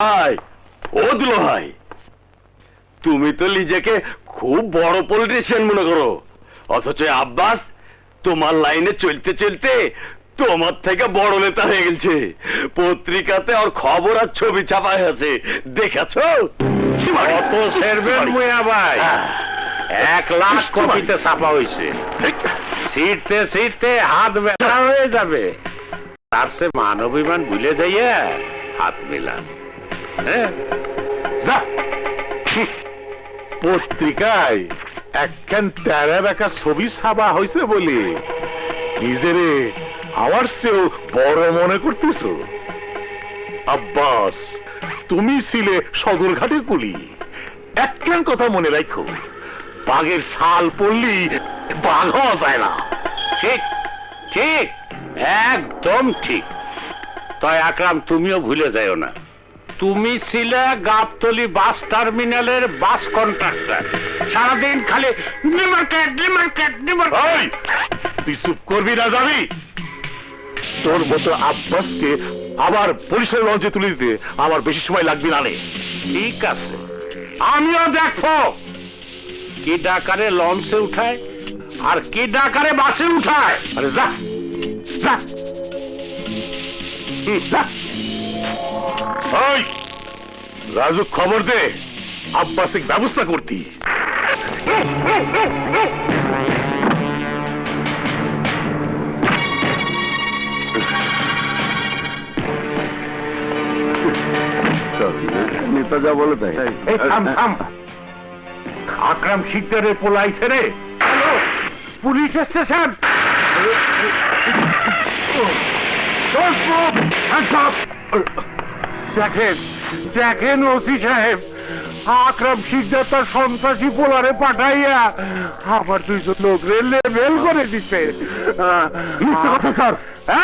ভাই, ও দুলো ভাই, তুমি তো নিজেকে খুব বড় পলিটিশিয়ান মনে করো, অথচ আব্বাস তোমার লাইনে চলতে চলতে তোমার থেকে বড় নেতা হয়ে গেছে। পত্রিকাতে আর খবর আর ছবি ছাপায় আছে, দেখেছো? কত সেরবেন মুয়া ভাই? 1 লাখ কপিতে ছাপা হয়েছে। ছিটতে ছিটতে হাত ব্যথা হয়ে যাবে। তার সে মান অভিমান ভুলে যাইয়া হাত মিলান। যা পত্রিকায় একখান তেরা বেকা ছবি ছাপা হয়েছে বলে নিজেরে আমার চেয়েও বড় মনে করতেছ? আব্বাস, তুমি ছিলে সদরঘাটের কুলি। একখান কথা মনে রাখো, বাঘের ছাল পড়লি বাঘ হওয়া যায় না। ঠিক ঠিক, একদম ঠিক। তাই আকরাম, তুমিও ভুলে যাও না, তুমি ছিলে গাবতলী বাস টার্মিনালের বাস কন্ট্রাক্টর। সারাদিন খালি নিমার্কেট নিমার্কেট নিমার্কেট। তুই চুপ করবি না, যাবি? তোর মতো আব্বাসকে আবার পরিসর লঞ্চে তুলে দিতে আমার বেশি সময় লাগবে না। ঠিক আছে, আমিও দেখো কি ডাকারে লঞ্চে উঠায় আর কি ডাকারে বাসে উঠায়। আরে যা যা যা। ওই রাজু, খবর দে, আব্বাসিক ব্যবস্থা করতি। নেতা যা বলে তাই। আকরাম শিকদারের পোলাইছে রে। Hello, police station. দেখেন দেখেন ওসি সাহেব, আকরাম শিকদার তার সন্ত্রাসী পোলারে পাঠাইয়া আবার 200 লোক লেভেল করে দিচ্ছে। মিথ্যে কথা স্যার।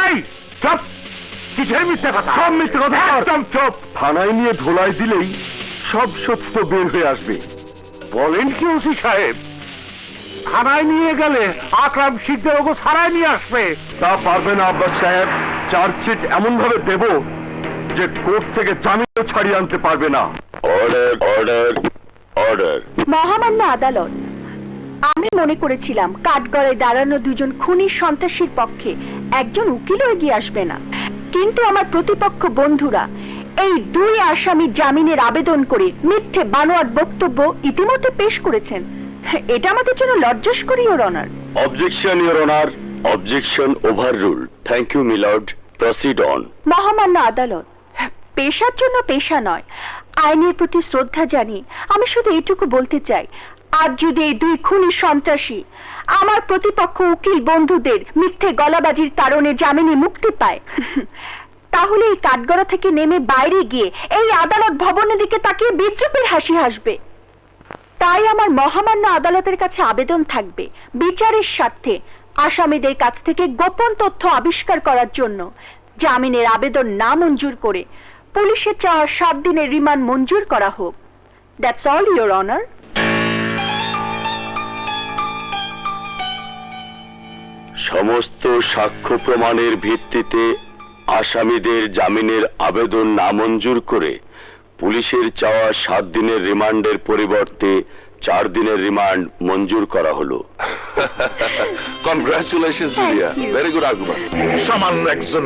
এই চুপ, কিসের মিথ্যে কথা? সব মিথ্যে কথা স্যার। একদম চুপ। থানায় নিয়ে ধোলাই দিলেই সব সত্য বের হয়ে আসবে। বলেন কি ওসি সাহেব? থানায় নিয়ে গেলে আকরাম শিকদার ওকে ছাড়াই নিয়ে আসবে? তা পারবে না আব্বাস সাহেব। চার্জশিট এমন ভাবে দেব যে কোর্ট থেকে জামিনও ছাড়িয়ে আনতে পারবে না। Order order order. মহামান্য আদালত, আমি মনে করেছিলাম কাঠগড়ায় দাঁড়ানো 2জন খুনি সন্ত্রাসীর পক্ষে একজন উকিলও এগিয়ে আসবে না, কিন্তু আমার প্রতিপক্ষ বন্ধুরা এই 2 আসামি জামিনের আবেদন করে মিথ্যে বানোয়াট বক্তব্য ইতিমধ্যে পেশ করেছেন। এটা আমাদের জন্য লজ্জাস্কর, your honour. Objection, your honour. Objection overrule. Thank you milord. Proceed on. মহামান্য আদালত, পেশার জন্য পেশা নয়, আইনের প্রতি শ্রদ্ধা জানিয়ে আমি শুধু এইটুকু বলতে চাই, আজ যদি এই 2 খুনি সন্ত্রাসী আমার প্রতিপক্ষ উকিল বন্ধুদের মিথ্যে গলাবাজির কারণে জামিনে মুক্তি পায়, তাহলে এই কাঠগড়া থেকে নেমে বাইরে গিয়ে এই আদালত ভবনের দিকে তাকিয়ে বিদ্রুপের হাসি হাসবে। তাই আমার মহামান্য আদালতের কাছে আবেদন থাকবে, বিচারের স্বার্থে আসামিদের কাছ থেকে গোপন তথ্য আবিষ্কার করার জন্য জামিনের আবেদন না মঞ্জুর করে পুলিশের চাওয়া 7 দিনের রিমান্ড মঞ্জুর করা হোক। That's all, your honour. সমস্ত সাক্ষ্য প্রমাণের ভিত্তিতে আসামিদের জামিনের আবেদন নামঞ্জুর করে পুলিশের চাওয়া 7 দিনের রিমান্ডের পরিবর্তে 4 দিনের রিমান্ড মঞ্জুর করা হলো। Congratulations, Thank you. Very good argument. সামান্য একজন